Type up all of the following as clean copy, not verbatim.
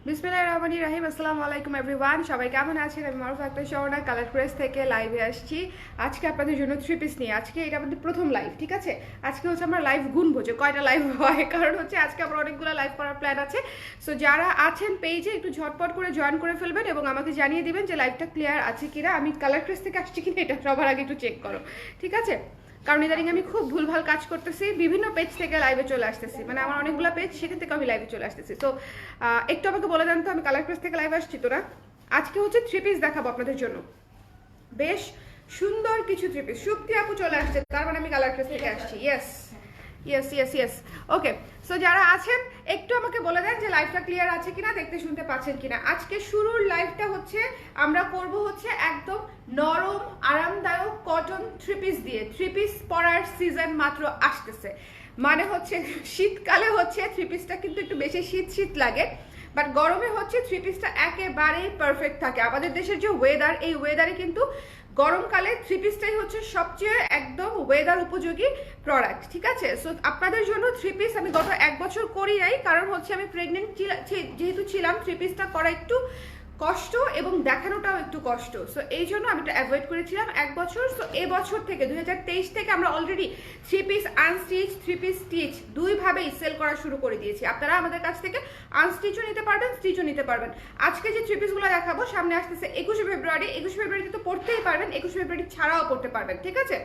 বিসমিল্লাহির রহমানির রহিম। আসসালামু আলাইকুম এভরিওয়ান, সবাই কেমন আছেন? আমি মারুফ আক্তার শর্ণা কালার প্রেস থেকে লাইভে আসছি আজকে আপনাদের জন্য থ্রি পিস নিয়ে। আজকে এটা আমাদের প্রথম লাইভ, ঠিক আছে? আজকে হচ্ছে আমরা লাইভ গুনবো যে কয়টা লাইভ হয়, কারণ হচ্ছে আজকে আমার অনেকগুলো লাইভ করার প্ল্যান আছে। সো যারা আছেন পেজে একটু ঝটপট করে জয়েন করে ফেলবেন এবং আমাকে জানিয়ে দিবেন যে লাইভটা ক্লিয়ার আছে কিনা, আমি কালার প্রেস থেকে আসছি কিনা এটা সবার আগে একটু চেক করো, ঠিক আছে? কারণ ইদানিং আমি খুব ভুলভাল কাজ করতেছি, বিভিন্ন পেজ থেকে লাইভে চলে আসতেছি, মানে আমার অনেকগুলো পেজ, সেখান থেকে আমি লাইভে চলে আসতেছি। তো একটু আমাকে বলে দেন তো, আমি কালার প্রেস থেকে লাইভে আসছি তো না? আজকে হচ্ছে থ্রি পিস দেখাবো আপনাদের জন্য, বেশ সুন্দর কিছু থ্রি পিস। শুক্তি আপু চলে আসছে, তার মানে আমি কালার প্রেস থেকে আসছি। ইয়েস ইয়েস ইয়েস ইয়েস, ওকে। সো যারা আছেন একটু আমাকে বলে দেন যে লাইভটা ক্লিয়ার আছে কিনা, দেখতে শুনতে পাচ্ছেন কিনা। আজকে শুরুর লাইভটা হচ্ছে আমরা করব হচ্ছে একদম নরম আরামদায়ক কটন থ্রি পিস দিয়ে। থ্রি পিস পরার সিজন মাত্র আসতেছে, মানে হচ্ছে শীতকালে হচ্ছে থ্রি পিসটা কিন্তু একটু বেশি শীত শীত লাগে, বাট গরমে হচ্ছে থ্রি পিসটা একেবারেই পারফেক্ট থাকে। আমাদের দেশের যে ওয়েদার, এই ওয়েদারে কিন্তু গরমকালে থ্রি পিসটাই হচ্ছে সবচেয়ে একদম ওয়েদার উপযোগী প্রোডাক্ট, ঠিক আছে? সো আপনাদের জন্য থ্রি পিস আমি গত 1 বছর করি নাই, কারণ হচ্ছে আমি প্রেগনেন্ট যেহেতু ছিলাম, থ্রি পিসটা করা একটু কষ্ট এবং দেখানোটাও একটু কষ্ট। সো এই জন্য আমি এটা অ্যাভয়েড করেছিলাম 1 বছর। সো এবছর থেকে 2023 থেকে আমরা already three piece unstitch, three piece stitch দুইভাবেই সেল করা শুরু করে দিয়েছি। আপনারা আমাদের কাছ থেকে আনস্টিচও নিতে পারবেন, স্টিচও নিতে পারবেন। আজকে যে থ্রি পিসগুলো দেখাবো, সামনে আসতেছে 21শে ফেব্রুয়ারি। 21শে ফেব্রুয়ারিতে তো পড়তেই পারবেন, 21শে ফেব্রুয়ারি ছাড়াও পড়তে পারবেন, ঠিক আছে?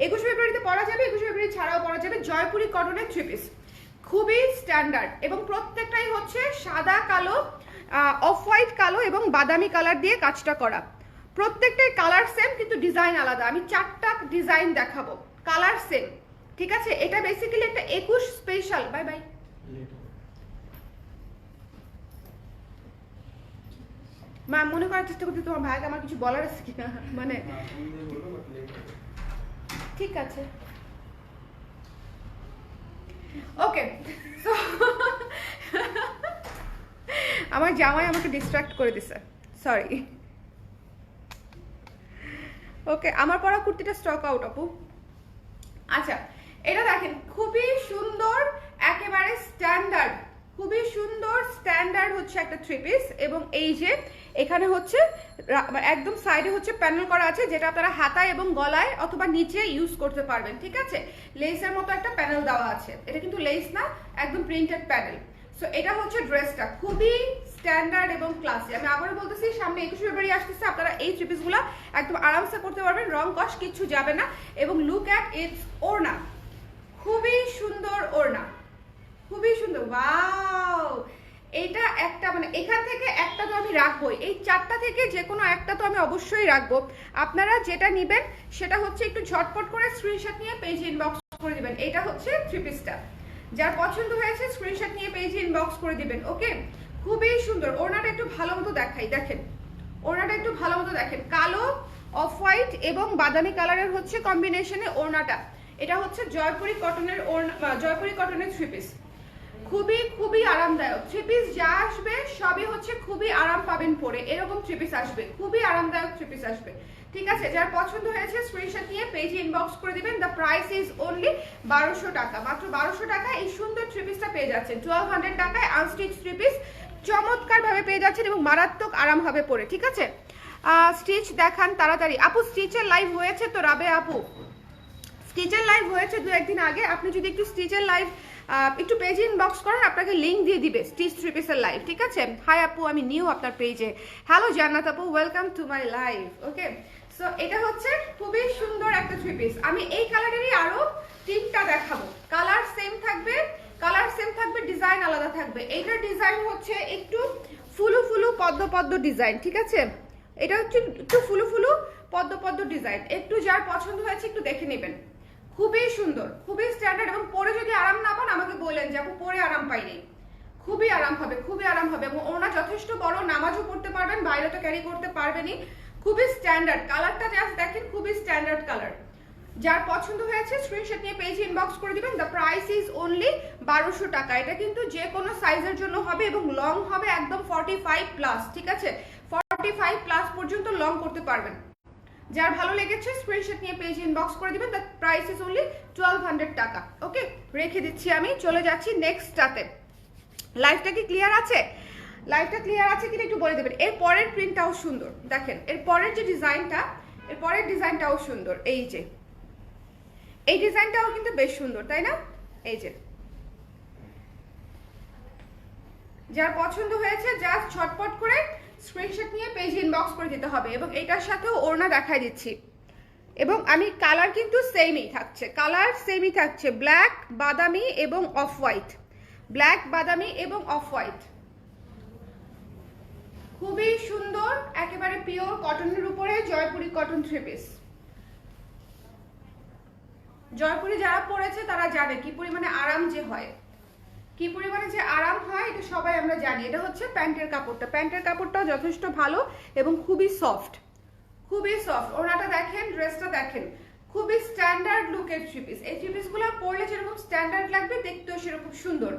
21শে ফেব্রুয়ারিতে পড়া যাবে, 21শে ফেব্রুয়ারি ছাড়াও পড়া যাবে। জয়পুরি কটনের থ্রি পিস, খুবই স্ট্যান্ডার্ড এবং প্রত্যেকটাই হচ্ছে সাদা কালো, অফ হোয়াইট কালো এবং বাদামি কালার দিয়ে কাজটা করা। প্রত্যেকটাই কালার সেম কিন্তু ডিজাইন আলাদা। আমি 4টা ডিজাইন দেখাবো, কালার সেম, ঠিক আছে? এটা বেসিক্যালি একটা 21 স্পেশাল। Bye bye. মা মনে করার চেষ্টা করতে, তোমার ভাইকে আমার কিছু বলার আছে কিনা, মানে ঠিক আছে, ওকে। সো আমার জামাই আমাকে ডিস্ট্রাক্ট করে দিছে, সরি। ওকে, আমার পরা কুর্তিটা স্টক আউট আপু। আচ্ছা, এটা দেখেন, খুবই সুন্দর, একেবারে স্ট্যান্ডার্ড, খুবই সুন্দর স্ট্যান্ডার্ড হচ্ছে একটা থ্রি পিস। এবং এই যে এখানে হচ্ছে একদম সাইডে হচ্ছে প্যানেল করা আছে, যেটা আপনারা হাতায় এবং গলায় অথবা নিচে ইউজ করতে পারবেন, ঠিক আছে? লেসের মতো একটা প্যানেল দেওয়া আছে, এটা কিন্তু লেস না, একদম প্রিন্টেড প্যানেল। সো এটা হচ্ছে ড্রেসটা, খুবই স্ট্যান্ডার্ড এবং ক্লাসি। আমি আবারও বলতেছি, সামনে 21শে ফেব্রুয়ারি আসতেছে, আপনারা এই থ্রি পিসগুলো একদম আরামসে করতে পারবেন, রং কস কিচ্ছু যাবে না। এবং লুক অ্যাট ইটস ওড়না, খুবই সুন্দর ওড়না, খুবই সুন্দর। ওয়াও, এইটা একটা, মানে এখান থেকে একটা তো আমি রাখবোই, এই 4টা থেকে যে কোনো একটা তো আমি অবশ্যই রাখবো। আপনারা যেটা নেবেন সেটা হচ্ছে একটু ঝটপট করে স্ক্রিনশট নিয়ে পেজে ইনবক্স করে দিবেন। এটা হচ্ছে থ্রি পিসটা, যার পছন্দ হয়েছে স্ক্রিনশট নিয়ে পেজে ইনবক্স করে দিবেন, ওকে? খুবই সুন্দর। ওড়নাটা একটু ভালো মতো দেখাই, দেখেন ওড়নাটা একটু ভালো মতো দেখেন, কালো অফ হোয়াইট এবং বাদামি কালারের হচ্ছে কম্বিনেশনে ওড়নাটা। এটা হচ্ছে জয়পুরি কটনের ওড়না, জয়পুরি কটনের থ্রি পিস, খুবই খুবই আরামদায়ক থ্রি পিস। যা আসবে সবই হচ্ছে খুবই আরাম পাবেন পরে, এরকম থ্রি পিস আসবে, খুবই আরামদায়ক থ্রি পিস আসবে, ঠিক আছে? যার পছন্দ হয়েছে স্ক্রিনশট নিয়ে পেজে ইনবক্স করে দিবেন। দ্য প্রাইস ইজ অনলি 1200 টাকা, মাত্র 1200 টাকা এই সুন্দর থ্রি পিসটা পেয়ে যাচ্ছেন। 1200 টাকায় আনস্টিচ থ্রি পিস চমৎকার ভাবে পেয়ে যাচ্ছেন এবং মারাত্মক আরাম হবে পরে, ঠিক আছে? স্টিচ দেখান তাড়াতাড়ি আপু। স্টিচের লাইভ হয়েছে তো রাবে আপু, স্টিচের লাইভ হয়েছে 2-1 দিন আগে। আপনি যদি একটু স্টিচের লাইভ একটু পেজে ইনবক্স করেন, আপনাকে লিঙ্ক দিয়ে দিবে স্টিচ থ্রি পিসের লাইভ, ঠিক আছে? হাই আপু, আমি নিউ আপনার পেজে। হ্যালো জান্নাত আপু, welcome to my live, okay? So এটা হচ্ছে খুবই সুন্দর একটা থ্রি পিস। আমি এই কালারেরই আরো 3টা দেখাবো, কালার সেম থাকবে, কালার সেম থাকবে, ডিজাইন আলাদা থাকবে। এইটার ডিজাইন হচ্ছে একটু ফুলু ফুলু পদ্ম পদ্ম ডিজাইন, ঠিক আছে? এটা হচ্ছে একটু ফুলু ফুলু পদ্ম পদ্ম ডিজাইন। একটু যার পছন্দ হয়েছে একটু দেখে নেবেন, খুবই সুন্দর, খুবই স্ট্যান্ডার্ড। এবং পরে যদি আরাম না পান আমাকে বললেন যে আপু পরে আরাম পাইনি, খুবই আরাম হবে, খুবই আরাম হবে। এবং ওনা যথেষ্ট বড়, নামাজও পড়তে পারবেন, বাইরে তো ক্যারি করতে পারবেনই। খুবই স্ট্যান্ডার্ড, কালারটা জাস্ট দেখেন, খুবই স্ট্যান্ডার্ড কালার। যার পছন্দ হয়েছে স্ক্রিনশট নিয়ে পেজে ইনবক্স করে দিবেন। দ্য প্রাইস ইজ অনলি 1200 টাকা। এটা কিন্তু যে কোনো সাইজের জন্য হবে এবং লং হবে একদম 45 প্লাস, ঠিক আছে? 45 প্লাস পর্যন্ত লং করতে পারবেন। যার ভালো লেগেছে স্ক্রিনশট নিয়ে পেজে ইনবক্স করে দিবেন। দ্য প্রাইস ইজ অনলি 1200 টাকা, ওকে? রেখে দিচ্ছি, আমি চলে যাচ্ছি নেক্সটটাতে। লাইভটা কি ক্লিয়ার আছে? লাইভটা ক্লিয়ার আছে কিনা একটু বলে দেবেন। এর পরের প্রিন্টটাও সুন্দর, দেখেন এর পরের যে ডিজাইনটা, এর পরের ডিজাইনটাও সুন্দর। এই যে এই ডিজাইনটাও কিন্তু বেশ সুন্দর, তাই না? এই যে যার পছন্দ হয়েছে জাস্ট ঝটপট করে স্ক্রিনশট নিয়ে পেজ ইনবক্স করে দিতে হবে। এবং এটার সাথেও ওড়না দেখাই দিচ্ছি, এবং আমি কালার কিন্তু সেমই থাকছে, কালার সেমই থাকছে, ব্ল্যাক, বাদামি এবং অফ হোয়াইট, ব্ল্যাক, বাদামি এবং অফ হোয়াইট। খুবই সুন্দর, একেবারে পিওর কটনের উপরে জয়পুরি কটন 3 পিস। জয়পুরি যারা পরেছে তারা জানে কি পরিমাণে আরাম যে হয়, কি পরিমাণে যে আরাম হয়, এটা সবাই আমরা জানি। এটা হচ্ছে প্যান্টের কাপড়টা, প্যান্টের কাপড়টাও যথেষ্ট ভালো এবং খুবই সফট, খুবই সফট। ওনাটা দেখেন, ড্রেসটা দেখেন, খুবই স্ট্যান্ডার্ড লুকের 3 পিস। এই 3 পিসগুলো পরলে যেরকম স্ট্যান্ডার্ড লাগবে, দেখতেও সেরকম সুন্দর।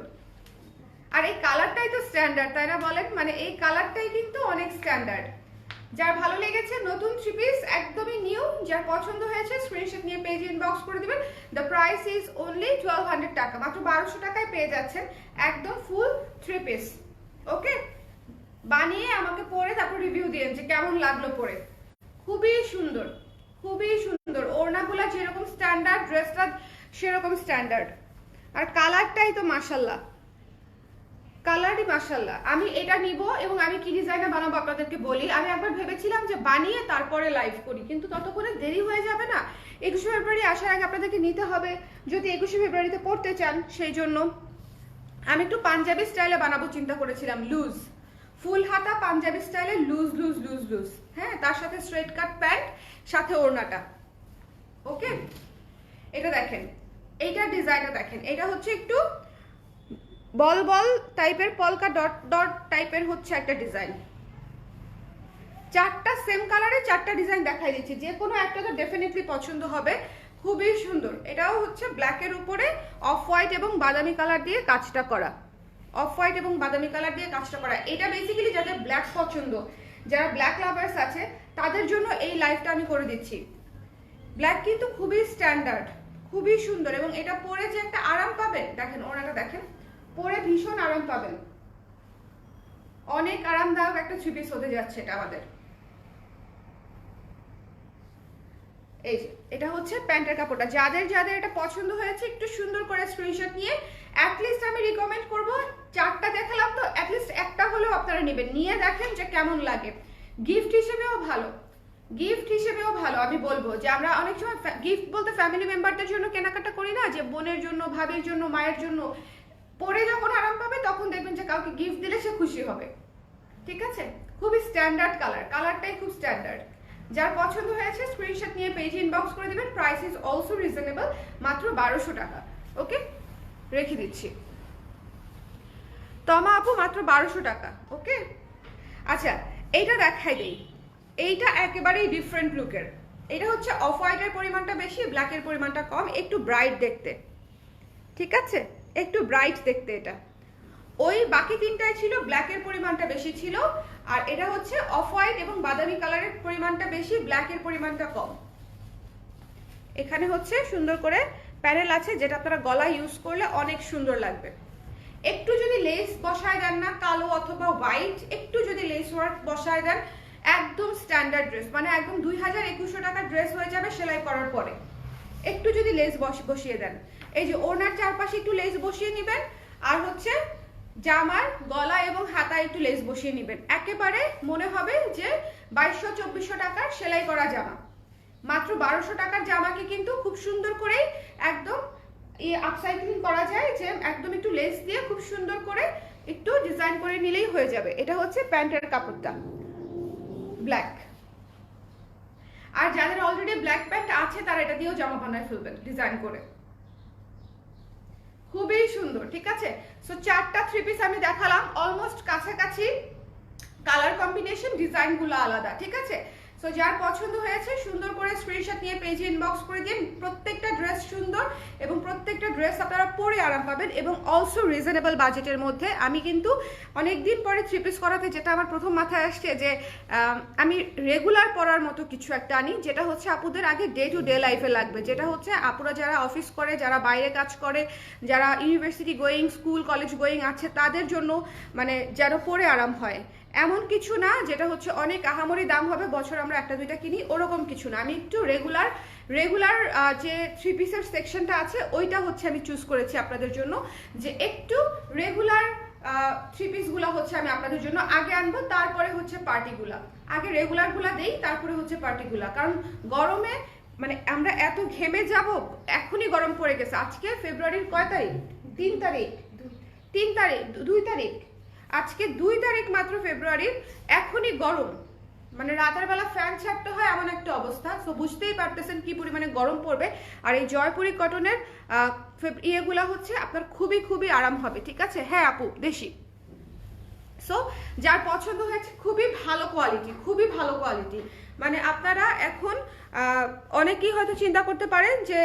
আর এই কালারটাই তো স্ট্যান্ডার্ড, তাই না বলেন? মানে এই কালারটাই কিন্তু অনেক স্ট্যান্ডার্ড। যার ভালো লেগেছে নতুন 3 পিস, একদমই নিউ, যার পছন্দ হয়েছে স্ক্রিনশট নিয়ে পেজ ইনবক্স করে দিবেন। দ্য প্রাইস ইজ অনলি 1200 টাকা, মাত্র 1200 টাকায় পেয়ে যাচ্ছেন একদম ফুল 3 পিস। ওকে, বানিয়ে আমাকে পরে তারপর রিভিউ দিয়েন যে কেমন লাগলো পরে। খুবই সুন্দর, খুবই সুন্দর, ওড়নাগুলা যেরকম স্ট্যান্ডার্ড, ড্রেসটা সেরকম স্ট্যান্ডার্ড। আর কালারটাই তো মাশাল্লাহ, কালারই মাশাল্লাহ। আমি এটা নিব এবং আমি কি ডিজাইনে বানাবো আপনাদেরকে বলি। আমি একবার ভেবেছিলাম যে বানিয়ে তারপরে লাইভ করি, কিন্তু ততক্ষণে দেরি হয়ে যাবে না। 21শে ফেব্রুয়ারি আসার আগে আপনাদেরকে নিতে হবে যদি 21শে ফেব্রুয়ারিতে পড়তে চান। সেই জন্য আমি একটু পাঞ্জাবি স্টাইলে বানাবো চিন্তা করেছিলাম, লুজ, ফুল হাতা পাঞ্জাবি স্টাইলে, লুজ লুজ লুজ লুজ, হ্যাঁ, তার সাথে স্ট্রেট কাট প্যান্ট, সাথে ওড়নাটা। ওকে, এটা দেখেন, এইটার ডিজাইনটা দেখেন, এটা হচ্ছে একটু বল বল টাইপের, পলকা ডট ডট টাইপের হচ্ছে একটা ডিজাইন। 4টা সেম কালারে 4টা ডিজাইন দেখাই দিচ্ছি, যে কোনো একটা তো ডেফিনেটলি পছন্দ হবে। খুবই সুন্দর। এটাও হচ্ছে ব্ল্যাকের উপরে অফ হোয়াইট এবং বাদামি কালার দিয়ে কাজটা করা, অফ হোয়াইট এবং বাদামি কালার দিয়ে কাজটা করা। এটা বেসিক্যালি যাদের ব্ল্যাক পছন্দ, যারা ব্ল্যাক লাভার্স আছে, তাদের জন্য এই লাইফটা আমি করে দিচ্ছি। ব্ল্যাক কিন্তু খুবই স্ট্যান্ডার্ড, খুবই সুন্দর, এবং এটা পরে যে একটা আরাম পাবেন, দেখেন ওনাটা দেখেন, পরে ভীষণ আরাম পাবেন, অনেক আরামদায়ক একটা 3 পিস হতে যাচ্ছে এটা আমাদের। এই যে এটা হচ্ছে প্যান্টের কাপড়টা। যাদের যাদের এটা পছন্দ হয়েছে একটু সুন্দর করে স্ক্রিনশট নিয়ে, অ্যাটলিস্ট আমি রিকমেন্ড করব, 4টা দেখালাম তো অ্যাটলিস্ট একটা হলেও আপনারা নেবেন, নিয়ে দেখেন যে কেমন লাগে। গিফট হিসেবেও ভালো, গিফট হিসেবেও ভালো। আমি বলবো যে আমরা অনেক সময় গিফট বলতে ফ্যামিলি মেম্বারদের জন্য কেনাকাটা করি না, যে বোনের জন্য, ভাবির জন্য, মায়ের জন্য, পরে যখন আরাম পাবে তখন দেখবেন যে কাউকে গিফট দিলে সে খুশি হবে। ঠিক আছে, খুবই স্ট্যান্ডার্ড কালার, কালারটাই খুব স্ট্যান্ডার্ড। যার পছন্দ হয়েছে স্ক্রিনশট নিয়ে পেজ ইনবক্স করে দিবেন। প্রাইস ইজ অলসো রিজনেবল, মাত্র 1200 টাকা। ওকে, রেখে দিচ্ছি তমা আপু, মাত্র 1200 টাকা। ওকে, আচ্ছা এইটা দেখাই দেই, এইটা একেবারেই ডিফারেন্ট লুকের। এটা হচ্ছে অফ হোয়াইটের পরিমাণটা বেশি, ব্ল্যাকের পরিমাণটা কম, একটু ব্রাইট দেখতে। ঠিক আছে, একটু ব্রাইট দেখতে এটা। ওই বাকি 3টাই ছিল ব্ল্যাকের পরিমাণটা বেশি ছিল, আর এটা হচ্ছে অফ হোয়াইট এবং বাদামি কালারের পরিমাণটা বেশি, ব্ল্যাকের পরিমাণটা কম। এখানে হচ্ছে সুন্দর করে প্যানেল আছে, যেটা আপনারা গলা ইউজ করলে অনেক সুন্দর লাগবে। একটু যদি লেস বসায় দেন না, কালো অথবা হোয়াইট, একটু যদি লেস ওয়ার্ক বসায় দেন, একদম স্ট্যান্ডার্ড ড্রেস, মানে একদম 2000-2100 টাকার ড্রেস হয়ে যাবে সেলাই করার পরে। একটু যদি লেস বসিয়ে দেন, এই যে ওনার চারপাশে একটু লেস বসিয়ে নেবেন, আর হচ্ছে জামার গলা এবং হাতায় একটু লেস বসিয়ে নেবেন, একেবারে মনে হবে যে 2200-2400 টাকার সেলাই করা জামা। মাত্র 1200 টাকার জামাকে কিন্তু খুব সুন্দর করে একদম আপসাইক্লিং করা যায়, যে একদম একটু লেস দিয়ে খুব সুন্দর করে একটু ডিজাইন করে নিলেই হয়ে যাবে। এটা হচ্ছে প্যান্টের কাপড়টা ব্ল্যাক, আর যাদের অলরেডি ব্ল্যাক প্যান্ট আছে তারা এটা দিয়েও জামা বানায় ফেলবেন ডিজাইন করে, খুবই সুন্দর। ঠিক আছে, সো 4টা 3 পিস আমি দেখালাম, অলমোস্ট কাছাকাছি, কালার কম্বিনেশন, ডিজাইনগুলো আলাদা। ঠিক আছে, সো যার পছন্দ হয়েছে সুন্দর করে স্ক্রিনশট নিয়ে পেজে ইনবক্স করে দিন। প্রত্যেকটা ড্রেস সুন্দর এবং প্রত্যেকটা ড্রেস আপনারা পরে আরাম পাবেন এবং অলসো রিজনেবল বাজেটের মধ্যে। আমি কিন্তু অনেকদিন পরে থ্রি পিস করাতে যেটা আমার প্রথম মাথায় আসছে যে আমি রেগুলার পরার মতো কিছু একটা আনি, যেটা হচ্ছে আপুদের আগে ডে টু ডে লাইফে লাগবে, যেটা হচ্ছে আপুরা যারা অফিস করে, যারা বাইরে কাজ করে, যারা university going, school college going আছে, তাদের জন্য মানে যেন পরে আরাম হয় এমন কিছু না যেটা হচ্ছে অনেক আহামরি দাম হবে, বছর আমরা একটা দুইটা কিনি, ওরকম কিছু না। আমি একটু রেগুলার যে থ্রি পিসের সেকশনটা আছে ওইটা হচ্ছে আমি চুজ করেছি আপনাদের জন্য, যে একটু রেগুলার থ্রি পিসগুলো হচ্ছে আমি আপনাদের জন্য আগে আনবো, তারপরে হচ্ছে পার্টিগুলা। আগে রেগুলারগুলা দেই, তারপরে হচ্ছে পার্টিগুলা, কারণ গরমে মানে আমরা এত ঘেমে যাব। এখনই গরম পড়ে গেছে। আজকে ফেব্রুয়ারির কয় তারিখ? 3 তারিখ 2 তারিখ, আজকে 2 তারিখ মাত্র ফেব্রুয়ারির, এখনই গরম, মানে রাতের বেলা ফ্যান ছাড়তে হয় এমন একটা অবস্থা। সো বুঝতেই পারতেছেন কি পরিমাণে গরম পড়বে। আর এই জয়পুরি কটনের ইয়েগুলা হচ্ছে আপনার খুবই খুবই আরাম হবে, ঠিক আছে? হ্যাঁ আপু, দেশি। সো যার পছন্দ হয়েছে, খুবই ভালো কোয়ালিটি, খুবই ভালো কোয়ালিটি। মানে আপনারা এখন অনেকেই হয়তো চিন্তা করতে পারেন যে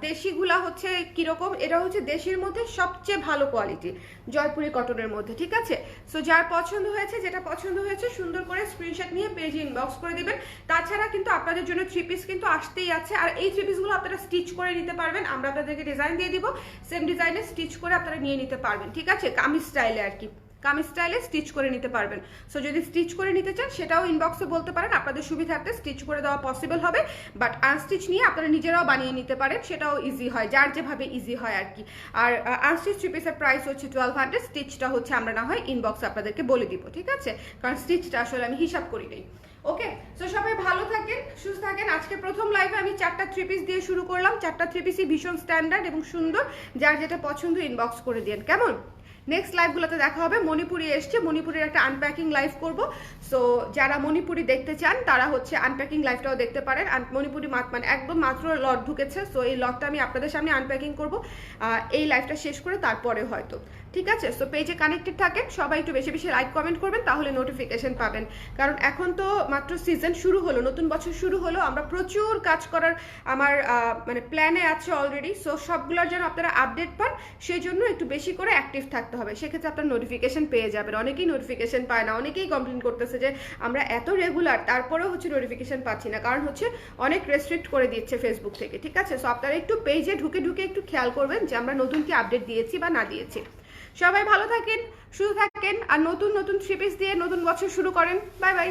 দেশিগুলা হচ্ছে কিরকম, এটা হচ্ছে দেশির মধ্যে সবচেয়ে ভালো কোয়ালিটি জয়পুরি কটনের মধ্যে, ঠিক আছে? সো যার পছন্দ হয়েছে, যেটা পছন্দ হয়েছে, সুন্দর করে স্ক্রিনশট নিয়ে পেজে ইনবক্স করে দিবেন। তাছাড়া কিন্তু আপনাদের জন্য থ্রি পিস কিন্তু আসতেই আছে, আর এই থ্রি পিসগুলো আপনারা স্টিচ করে নিতে পারবেন। আমরা আপনাদেরকে ডিজাইন দিয়ে দিব, সেম ডিজাইনে স্টিচ করে আপনারা নিয়ে নিতে পারবেন, ঠিক আছে? কামিজ স্টাইলে আর কি, কামিজ স্টাইলে স্টিচ করে নিতে পারবেন। সো যদি স্টিচ করে নিতে চান সেটাও ইনবক্সে বলতে পারেন, আপনাদের সুবিধার্থে স্টিচ করে দেওয়া পসিবল হবে। বাট আনস্টিচ নিয়ে আপনারা নিজেরাও বানিয়ে নিতে পারেন, সেটাও ইজি হয়, যার যেভাবে ইজি হয় আর কি। আর আনস্টিচ থ্রি পিসের প্রাইস হচ্ছে 1200, স্টিচটা হচ্ছে আমরা না হয় ইনবক্সে আপনাদেরকে বলে দিব, ঠিক আছে? কারণ স্টিচটা আসলে আমি হিসাব করি নাই। ওকে, সো সবাই ভালো থাকেন, সুস্থ থাকেন। আজকে প্রথম লাইভে আমি 4টা থ্রি পিস দিয়ে শুরু করলাম। 4টা থ্রি পিসই ভীষণ স্ট্যান্ডার্ড এবং সুন্দর, যার যেটা পছন্দ ইনবক্স করে দিন, কেমন? নেক্সট লাইভগুলোতে দেখা হবে। মণিপুরি এসছে, মণিপুরের একটা আনপ্যাকিং লাইভ করব। সো যারা মণিপুরি দেখতে চান তারা হচ্ছে আনপ্যাকিং লাইভটাও দেখতে পারেন। মণিপুরি মানে একদম মাত্র লট ঢুকেছে, সো এই লটটা আমি আপনাদের সামনে আনপ্যাকিং করব এই লাইভটা শেষ করে তারপরে হয়তো, ঠিক আছে? সো পেজে কানেক্টেড থাকেন, সবাই একটু বেশি বেশি লাইক কমেন্ট করবেন, তাহলে নোটিফিকেশন পাবেন। কারণ এখন তো মাত্র সিজন শুরু হলো, নতুন বছর শুরু হলো, আমরা প্রচুর কাজ করার আমার মানে প্ল্যানে আছে অলরেডি। সো সবগুলোর যেন আপনারা আপডেট পান, সেই জন্য একটু বেশি করে অ্যাক্টিভ থাকতে হবে, সেক্ষেত্রে আপনার নোটিফিকেশন পেয়ে যাবেন। অনেকেই নোটিফিকেশন পায় না, অনেকেই কমপ্লেন করতেছে যে আমরা এত রেগুলার তারপরেও হচ্ছে নোটিফিকেশন পাচ্ছি না, কারণ হচ্ছে অনেক রেস্ট্রিক্ট করে দিচ্ছে ফেসবুক থেকে, ঠিক আছে? সো আপনারা একটু পেজে ঢুকে ঢুকে একটু খেয়াল করবেন যে আমরা নতুন কি আপডেট দিয়েছি বা না দিয়েছি। সবাই ভালো থাকেন, সুস্থ থাকেন, আর নতুন নতুন থ্রি পিস দিয়ে নতুন বছর শুরু করেন। Bye bye.